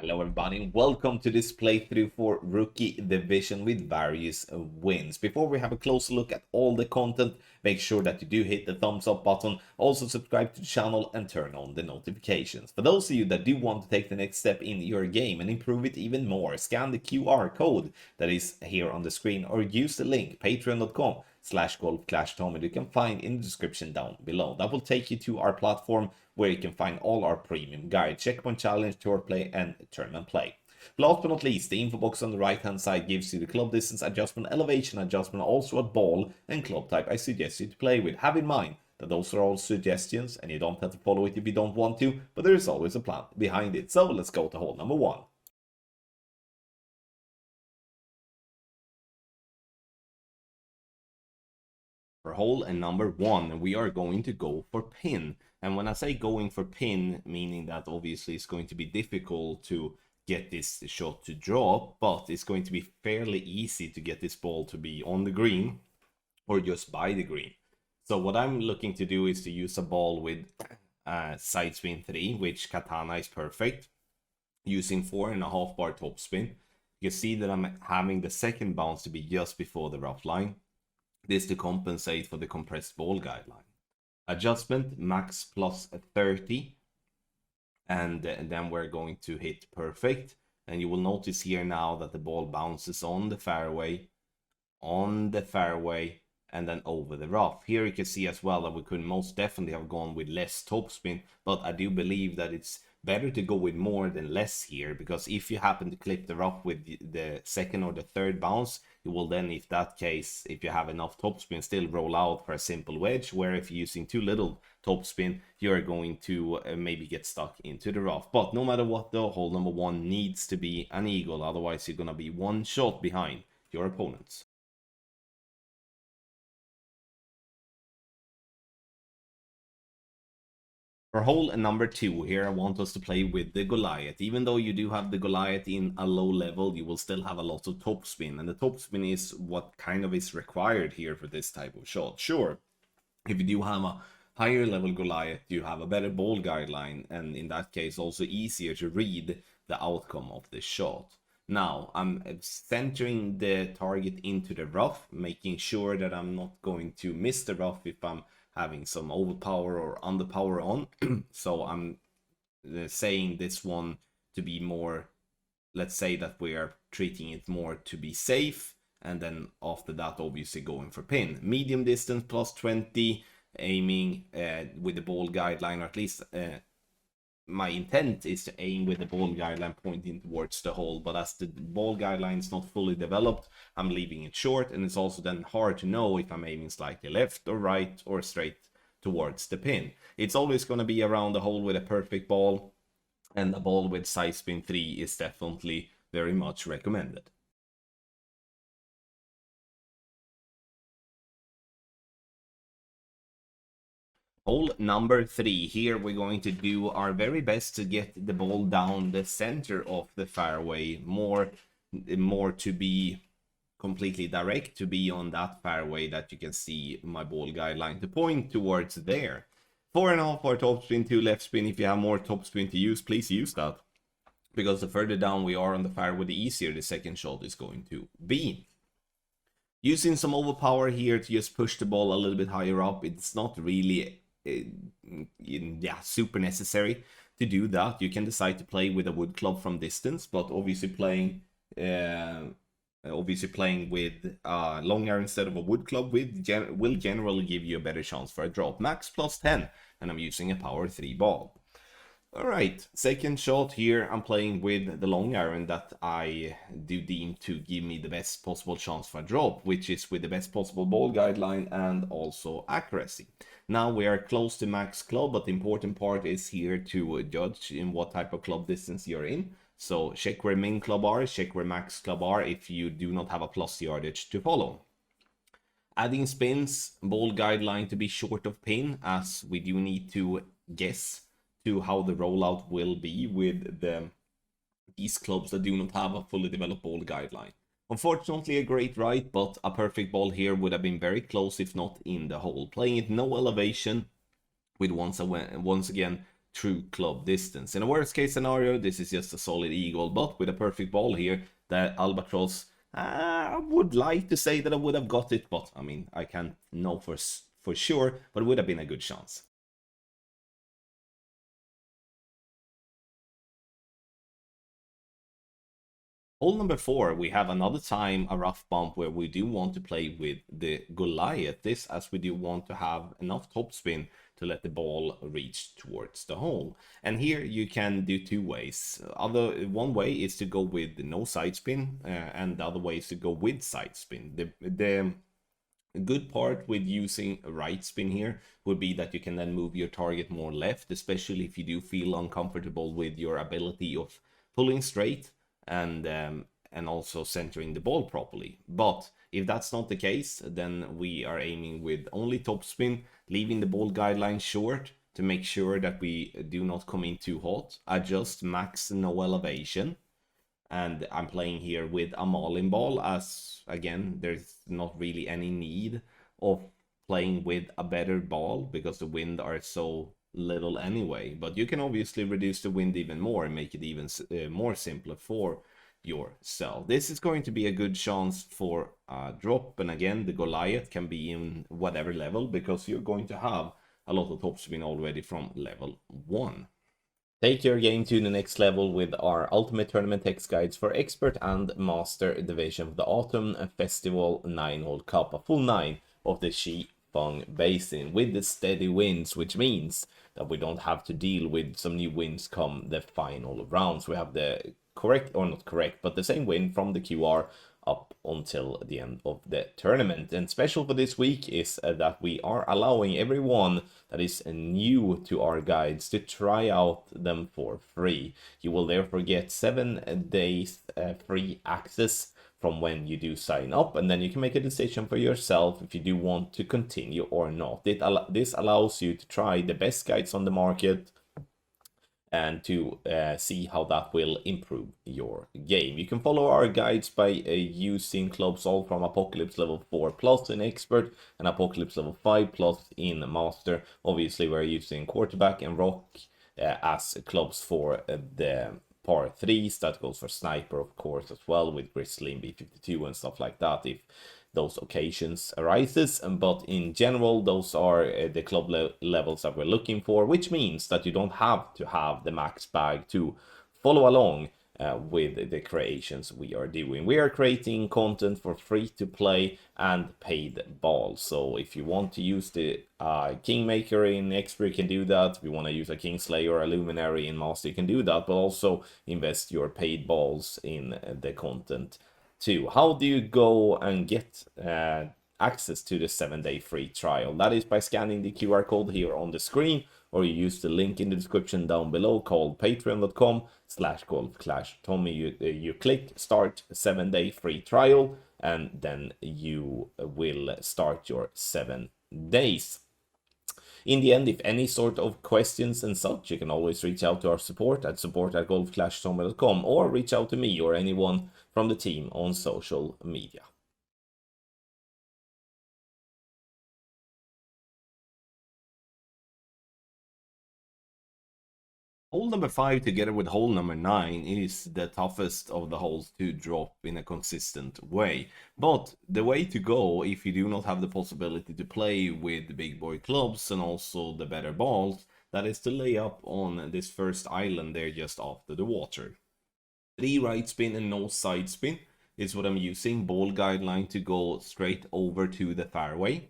Hello everybody and welcome to this playthrough for Rookie Division with various wins. Before we have a closer look at all the content, make sure that you do hit the thumbs up button, also subscribe to the channel and turn on the notifications. For those of you that do want to take the next step in your game and improve it even more, scan the QR code that is here on the screen or use the link patreon.com/golfclashtom you can find in the description down below. That will take you to our platform where you can find all our premium guides, checkpoint challenge, tour play, and tournament play. Last but not least, the info box on the right hand side gives you the club distance adjustment, elevation adjustment, also a ball and club type I suggest you to play with. Have in mind that those are all suggestions and you don't have to follow it if you don't want to, but there is always a plan behind it. So let's go to hole number 1. For hole and number 1, we are going to go for pin. And when I say going for pin, meaning that obviously it's going to be difficult to get this shot to drop, but it's going to be fairly easy to get this ball to be on the green or just by the green. So what I'm looking to do is to use a ball with side spin 3, which Katana is perfect, using 4.5 bar top spin. You can see that I'm having the second bounce to be just before the rough line. This to compensate for the compressed ball guideline. Adjustment max plus 30, and then we're going to hit perfect. And you will notice here now that the ball bounces on the fairway, and then over the rough. Here you can see as well that we could most definitely have gone with less topspin, but I do believe that it's better to go with more than less here, because if you happen to clip the rough with the second or the third bounce, you will then, if that case, if you have enough topspin, still roll out for a simple wedge, where if you're using too little topspin, you're going to maybe get stuck into the rough. But no matter what though, hole number 1 needs to be an eagle, otherwise you're gonna be one shot behind your opponents. For hole number 2, here I want us to play with the Goliath. Even though you do have the Goliath in a low level, you will still have a lot of topspin. And the topspin is what kind of is required here for this type of shot. Sure, if you do have a higher level Goliath, you have a better ball guideline, and in that case also easier to read the outcome of this shot. Now, I'm centering the target into the rough, making sure that I'm not going to miss the rough if I'm having some overpower or underpower on. So I'm saying this one to be more, let's say that we are treating it more to be safe, and then after that obviously going for pin. Medium distance plus 20, aiming with the ball guideline, or at least my intent is to aim with the ball guideline pointing towards the hole, but as the ball guideline is not fully developed, I'm leaving it short, and it's also then hard to know if I'm aiming slightly left or right or straight towards the pin. It's always going to be around the hole with a perfect ball, and a ball with side spin 3 is definitely very much recommended. Hole number 3, here we're going to do our very best to get the ball down the center of the fairway, more to be completely direct, to be on that fairway that you can see my ball guideline to point towards there. 4.5 for topspin, 2 left spin. If you have more topspin to use, please use that, because the further down we are on the fairway, the easier the second shot is going to be. Using some overpower here to just push the ball a little bit higher up, it's not really super necessary to do that. You can decide to play with a wood club from distance, but obviously playing with long iron instead of a wood club will generally give you a better chance for a drop. Max plus 10, and I'm using a power 3 ball. Alright, second shot here, I'm playing with the long iron that I do deem to give me the best possible chance for a drop, which is with the best possible ball guideline and also accuracy. Now we are close to max club, but the important part is here to judge in what type of club distance you're in. So check where min club are, check where max club are if you do not have a plus yardage to follow. Adding spins, ball guideline to be short of pin, as we do need to guess to how the rollout will be with these clubs that do not have a fully developed ball guideline. Unfortunately, a great right, but a perfect ball here would have been very close if not in the hole. Playing it no elevation with once again true club distance. In a worst case scenario, this is just a solid eagle, but with a perfect ball here, that albatross, I would like to say that I would have got it, but I mean, I can't know for sure, but it would have been a good chance. Hole number 4, we have another time a rough bump where we do want to play with the Goliath. This as we do want to have enough topspin to let the ball reach towards the hole. And here you can do two ways. One way is to go with no side spin, and the other way is to go with side spin. The good part with using right spin here would be that you can then move your target more left, especially if you do feel uncomfortable with your ability of pulling straight and also centering the ball properly. But if that's not the case, then we are aiming with only topspin, leaving the ball guideline short to make sure that we do not come in too hot. Adjust max no elevation. And I'm playing here with a Marlin ball, as again, there's not really any need of playing with a better ball because the wind are so little anyway. But you can obviously reduce the wind even more and make it even more simpler for yourself. This is going to be a good chance for a drop, and again, the Goliath can be in whatever level because you're going to have a lot of topspin already from level 1. Take your game to the next level with our Ultimate Tournament Text Guides for Expert and Master Division of the Autumn Festival 9-hole cup, a full 9 of the Shifeng Basin with the steady winds, which means that we don't have to deal with some new winds come the final rounds. We have the correct, or not correct, but the same wind from the QR up until the end of the tournament. And special for this week is that we are allowing everyone that is new to our guides to try out them for free. You will therefore get 7 days free access from when you do sign up, and then you can make a decision for yourself if you do want to continue or not. This allows you to try the best guides on the market and to see how that will improve your game. You can follow our guides by using clubs all from Apocalypse level 4+ in Expert and Apocalypse level 5+ in Master. Obviously, we're using Quarterback and Rock as clubs for the par 3s. That goes for Sniper, of course, as well, with Grizzly and B52 and stuff like that, if those occasions arises. But in general, those are the club levels that we're looking for, which means that you don't have to have the max bag to follow along with the creations we are doing. We are creating content for free to play and paid balls. So if you want to use the Kingmaker in Expert, you can do that. If you want to use a Kingslayer or a Luminary in Master, you can do that, but also invest your paid balls in the content too. How do you go and get access to the 7-day free trial? That is by scanning the QR code here on the screen, or you use the link in the description down below called patreon.com/golfclashtommy. You click start 7-day free trial, and then you will start your 7 days. In the end, if any sort of questions and such, you can always reach out to our support at support@golfclashtommy.com, or reach out to me or anyone from the team on social media. Hole number 5 together with hole number 9 is the toughest of the holes to drop in a consistent way. But the way to go, if you do not have the possibility to play with the big boy clubs and also the better balls, that is to lay up on this first island there just after the water. 3 right spin and no side spin is what I'm using. Ball guideline to go straight over to the fairway.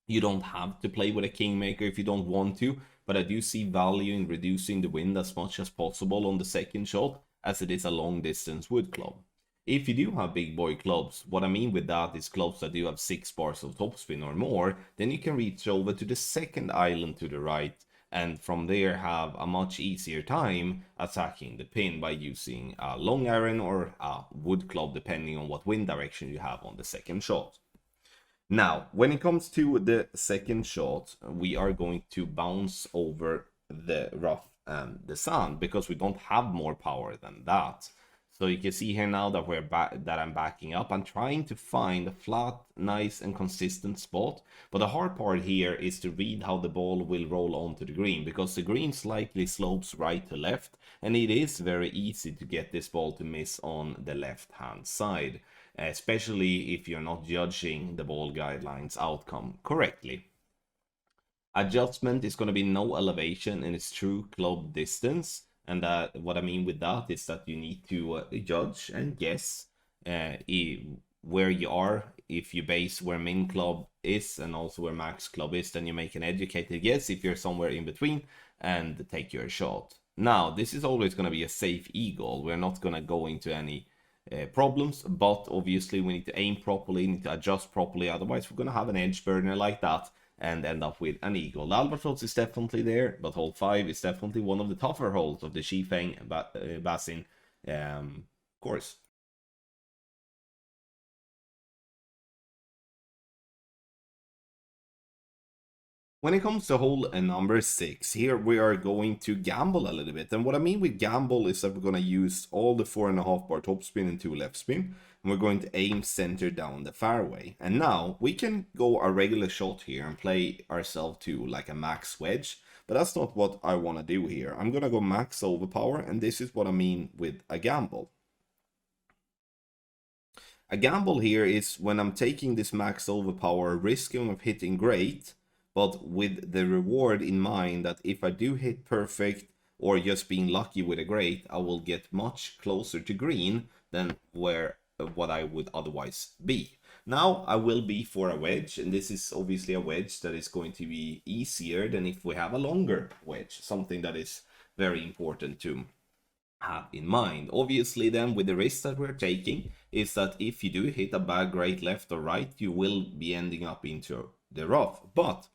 You don't have to play with a Kingmaker if you don't want to, but I do see value in reducing the wind as much as possible on the second shot, as it is a long distance wood club. If you do have big boy clubs, what I mean with that is clubs that do have 6 bars of topspin or more, then you can reach over to the second island to the right, and from there have a much easier time attacking the pin by using a long iron or a wood club, depending on what wind direction you have on the second shot. Now, when it comes to the second shot, we are going to bounce over the rough and the sand because we don't have more power than that. So you can see here now that that I'm backing up. I'm trying to find a flat, nice and consistent spot. But the hard part here is to read how the ball will roll onto the green, because the green slightly slopes right to left, and it is very easy to get this ball to miss on the left hand side, especially if you're not judging the ball guidelines outcome correctly. Adjustment is going to be no elevation in its true club distance. And what I mean with that is that you need to judge and guess where you are. If you base where min club is and also where max club is, then you make an educated guess if you're somewhere in between and take your shot. Now, this is always going to be a safe eagle. We're not going to go into any problems, but obviously we need to aim properly, need to adjust properly, otherwise we're going to have an edge burner like that and end up with an eagle. The albatross is definitely there, but hole 5 is definitely one of the tougher holes of the Shifeng Basin course. When it comes to hole number 6, here we are going to gamble a little bit. And what I mean with gamble is that we're going to use all the 4.5 bar topspin and 2 left spin. And we're going to aim center down the fairway. And now we can go a regular shot here and play ourselves to like a max wedge. But that's not what I want to do here. I'm going to go max overpower, and this is what I mean with a gamble. A gamble here is when I'm taking this max overpower, risking of hitting great, but with the reward in mind that if I do hit perfect or just being lucky with a great, I will get much closer to green than what I would otherwise be. Now I will be for a wedge, and this is obviously a wedge that is going to be easier than if we have a longer wedge, something that is very important to have in mind. Obviously then, with the risk that we're taking, is that if you do hit a bad great left or right, you will be ending up into the rough. But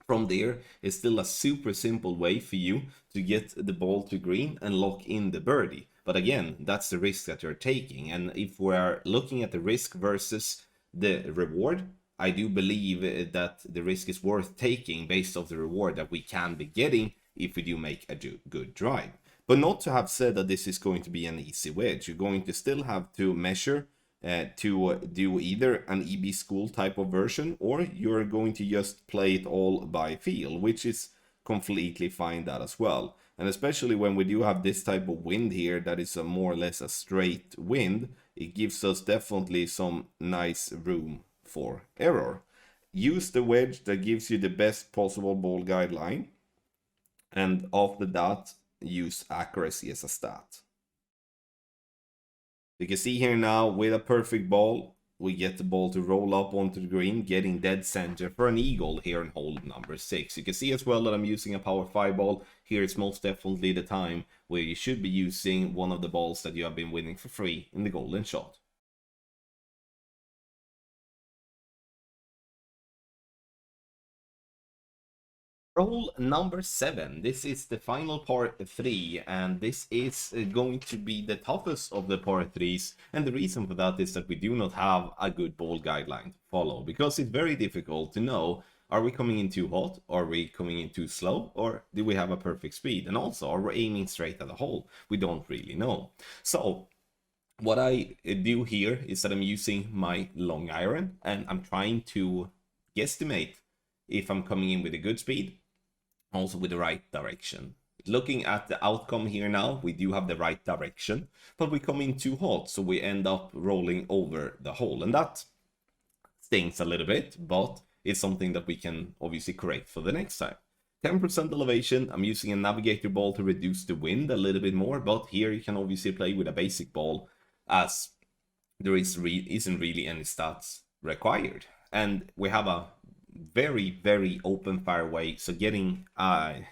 from there, it's still a super simple way for you to get the ball to green and lock in the birdie. But again, that's the risk that you're taking. And if we're looking at the risk versus the reward, I do believe that the risk is worth taking based off the reward that we can be getting if we do make a good drive. But not to have said that this is going to be an easy wedge. You're going to still have to measure to do either an EB school type of version, or you're going to just play it all by feel, which is completely fine that as well. And especially when we do have this type of wind here that is a more or less a straight wind, it gives us definitely some nice room for error. Use the wedge that gives you the best possible ball guideline, and after that use accuracy as a stat. You can see here now, with a perfect ball, we get the ball to roll up onto the green, getting dead center for an eagle here in hole number 6. You can see as well that I'm using a power 5 ball. Here it's most definitely the time where you should be using one of the balls that you have been winning for free in the golden shot. Hole number 7. This is the final part 3, and this is going to be the toughest of the part 3s. And the reason for that is that we do not have a good ball guideline to follow, because it's very difficult to know, are we coming in too hot, are we coming in too slow, or do we have a perfect speed? And also, are we aiming straight at the hole? We don't really know. So what I do here is that I'm using my long iron, and I'm trying to guesstimate if I'm coming in with a good speed, also with the right direction. Looking at the outcome here now, we do have the right direction, but we come in too hot, so we end up rolling over the hole, and that stings a little bit, but it's something that we can obviously correct for the next time. 10% elevation, I'm using a navigator ball to reduce the wind a little bit more, but here you can obviously play with a basic ball, as there isn't really any stats required. And we have a very open fairway, so getting I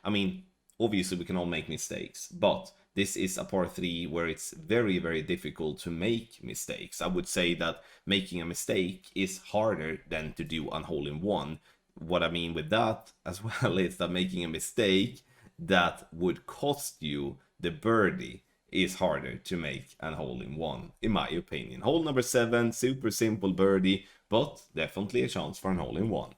mean, obviously we can all make mistakes, but this is a par 3 where it's very difficult to make mistakes. I would say that making a mistake is harder than to do a hole-in-one. What I mean with that as well is that making a mistake that would cost you the birdie is harder to make an hole-in-one, in my opinion. Hole number 7, super simple birdie, but definitely a chance for an hole-in-one.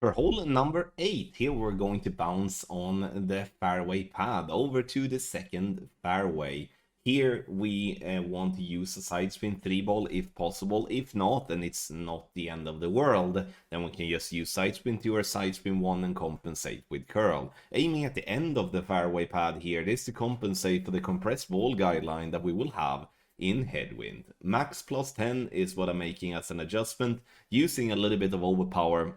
For hole number 8, here we're going to bounce on the fairway pad over to the second fairway. Here we want to use a side spin 3-ball if possible. If not, then it's not the end of the world. Then we can just use side spin 2 or side spin 1 and compensate with curl. Aiming at the end of the fairway pad here, this to compensate for the compressed ball guideline that we will have in headwind. Max plus 10 is what I'm making as an adjustment, using a little bit of overpower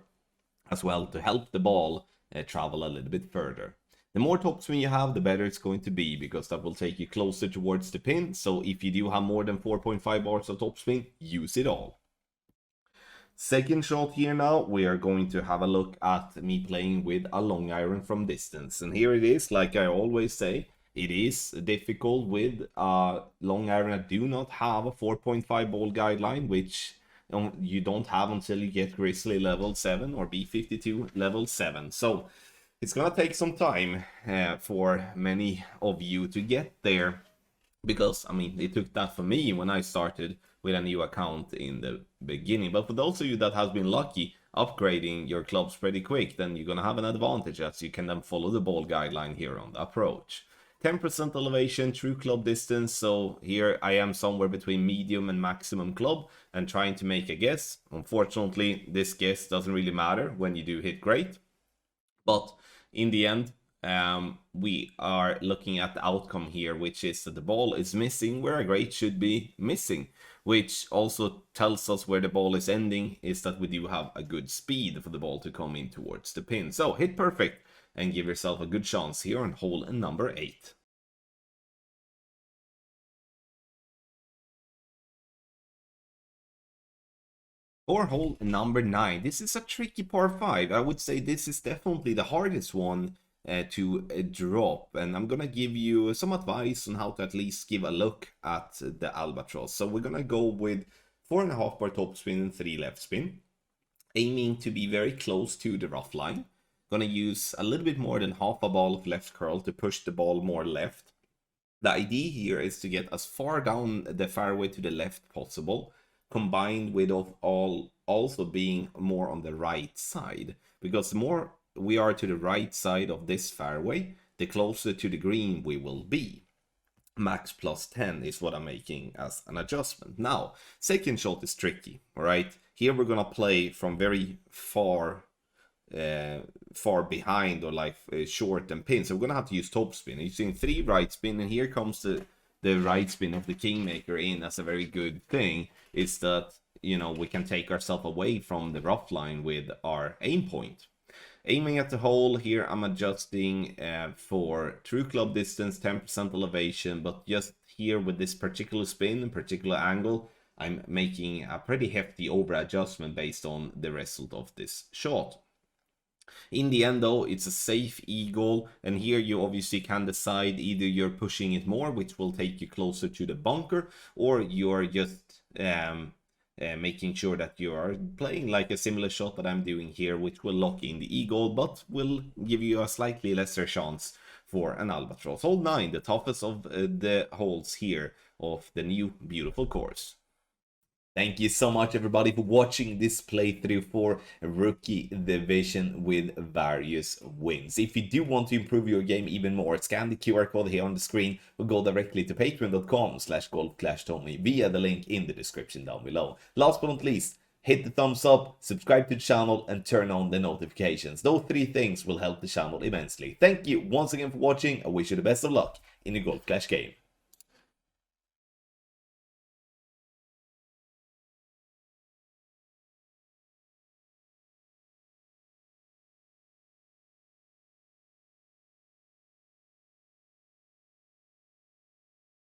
as well to help the ball travel a little bit further. The more topspin you have, the better it's going to be, because that will take you closer towards the pin. So if you do have more than 4.5 bars of topspin, use it all. Second shot here now, we are going to have a look at me playing with a long iron from distance. And here it is, like I always say, it is difficult with a long iron that do not have a 4.5 ball guideline, which you don't have until you get Grizzly level 7 or B52 level 7. So it's gonna take some time for many of you to get there, because I mean it took that for me when I started with a new account in the beginning. But for those of you that have been lucky upgrading your clubs pretty quick, then you're gonna have an advantage, as you can then follow the ball guideline here on the approach. 10% elevation, true club distance, so here I am somewhere between medium and maximum club and trying to make a guess. Unfortunately, this guess doesn't really matter when you do hit great, but in the end, we are looking at the outcome here, which is that the ball is missing where a great should be missing, which also tells us where the ball is ending, is that we do have a good speed for the ball to come in towards the pin. So hit perfect and give yourself a good chance here on hole number 8. For hole number 9, this is a tricky par 5. I would say this is definitely the hardest one to drop, and I'm gonna give you some advice on how to at least give a look at the albatross. So we're gonna go with 4.5 bar topspin and 3 left spin, aiming to be very close to the rough line. Gonna use a little bit more than half a ball of left curl to push the ball more left. The idea here is to get as far down the fairway to the left possible, combined with also being more on the right side, because the more we are to the right side of this fairway, the closer to the green we will be. Max plus 10 is what I'm making as an adjustment. Now, second shot is tricky, all right? Here we're gonna play from very far behind, or like short and pin, so we're gonna have to use top spin. Using 3 right spin, and here comes the right spin of the Kingmaker in as a very good thing, is that, you know, we can take ourselves away from the rough line with our aim point. Aiming at the hole here, I'm adjusting for true club distance, 10% elevation, but just here with this particular spin and particular angle, I'm making a pretty hefty over adjustment based on the result of this shot. In the end though, it's a safe eagle, and here you obviously can decide either you're pushing it more, which will take you closer to the bunker, or you're just making sure that you are playing like a similar shot that I'm doing here, which will lock in the eagle, but will give you a slightly lesser chance for an albatross. Hole 9, the toughest of the holes here of the new beautiful course. Thank you so much everybody for watching this playthrough for Rookie Division with various wins. If you do want to improve your game even more, scan the QR code here on the screen or go directly to patreon.com/golfclashtommy via the link in the description down below. Last but not least, hit the thumbs up, subscribe to the channel and turn on the notifications. Those 3 things will help the channel immensely. Thank you once again for watching. I wish you the best of luck in your Golf Clash game.